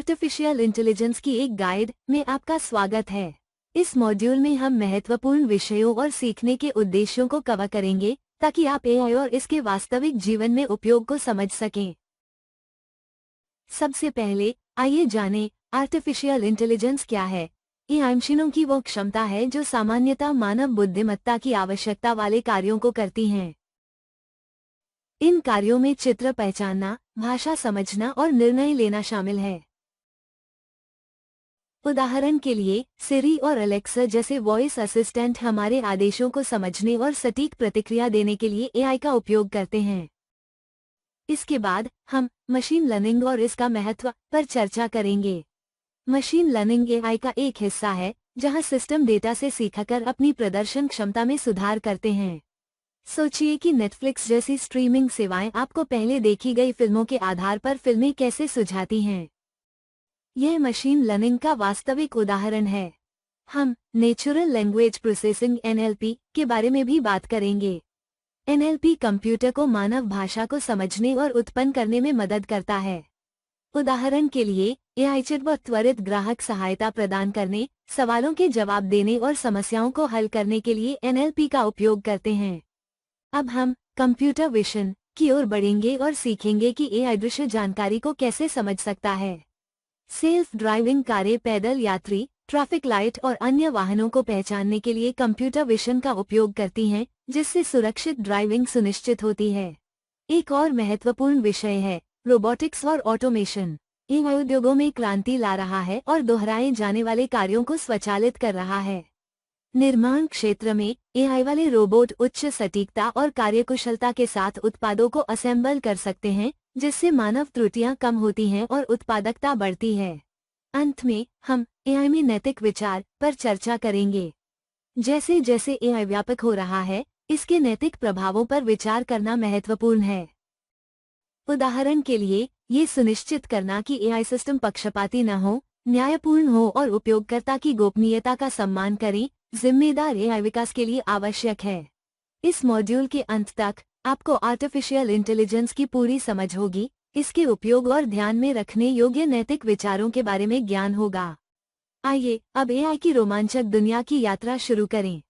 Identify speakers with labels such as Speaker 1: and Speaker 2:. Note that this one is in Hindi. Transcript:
Speaker 1: आर्टिफिशियल इंटेलिजेंस की एक गाइड में आपका स्वागत है। इस मॉड्यूल में हम महत्वपूर्ण विषयों और सीखने के उद्देश्यों को कवर करेंगे ताकि आप एआई और इसके वास्तविक जीवन में उपयोग को समझ सकें। सबसे पहले आइए जानें आर्टिफिशियल इंटेलिजेंस क्या है। एआई मशीनों की वो क्षमता है जो सामान्यतः मानव बुद्धिमत्ता की आवश्यकता वाले कार्यों को करती हैं। इन कार्यों में चित्र पहचानना, भाषा समझना और निर्णय लेना शामिल है। उदाहरण के लिए सिरी और अलेक्सा जैसे वॉइस असिस्टेंट हमारे आदेशों को समझने और सटीक प्रतिक्रिया देने के लिए एआई का उपयोग करते हैं। इसके बाद हम मशीन लर्निंग और इसका महत्व पर चर्चा करेंगे। मशीन लर्निंग एआई का एक हिस्सा है जहां सिस्टम डेटा से सीखकर अपनी प्रदर्शन क्षमता में सुधार करते हैं। सोचिए कि नेटफ्लिक्स जैसी स्ट्रीमिंग सेवाएं आपको पहले देखी गई फिल्मों के आधार पर फिल्में कैसे सुझाती हैं। यह मशीन लर्निंग का वास्तविक उदाहरण है। हम नेचुरल लैंग्वेज प्रोसेसिंग (एनएलपी) के बारे में भी बात करेंगे। एनएलपी कंप्यूटर को मानव भाषा को समझने और उत्पन्न करने में मदद करता है। उदाहरण के लिए एआई चैटबॉट त्वरित ग्राहक सहायता प्रदान करने, सवालों के जवाब देने और समस्याओं को हल करने के लिए एनएलपी का उपयोग करते हैं। अब हम कंप्यूटर विजन की ओर बढ़ेंगे और सीखेंगे कि एआई दृश्य जानकारी को कैसे समझ सकता है। सेल्फ ड्राइविंग कारें पैदल यात्री, ट्रैफिक लाइट और अन्य वाहनों को पहचानने के लिए कंप्यूटर विजन का उपयोग करती हैं, जिससे सुरक्षित ड्राइविंग सुनिश्चित होती है। एक और महत्वपूर्ण विषय है रोबोटिक्स और ऑटोमेशन। एआई उद्योगों में क्रांति ला रहा है और दोहराए जाने वाले कार्यों को स्वचालित कर रहा है। निर्माण क्षेत्र में एआई वाले रोबोट उच्च सटीकता और कार्यकुशलता के साथ उत्पादों को असेंबल कर सकते हैं, जिससे मानव त्रुटियां कम होती हैं और उत्पादकता बढ़ती है। अंत में हम एआई में नैतिक विचार पर चर्चा करेंगे। जैसे जैसे एआई व्यापक हो रहा है, इसके नैतिक प्रभावों पर विचार करना महत्वपूर्ण है। उदाहरण के लिए ये सुनिश्चित करना कि एआई सिस्टम पक्षपाती न हो, न्यायपूर्ण हो और उपयोगकर्ता की गोपनीयता का सम्मान करें, जिम्मेदार एआई विकास के लिए आवश्यक है। इस मॉड्यूल के अंत तक आपको आर्टिफिशियल इंटेलिजेंस की पूरी समझ होगी, इसके उपयोग और ध्यान में रखने योग्य नैतिक विचारों के बारे में ज्ञान होगा। आइए अब एआई की रोमांचक दुनिया की यात्रा शुरू करें।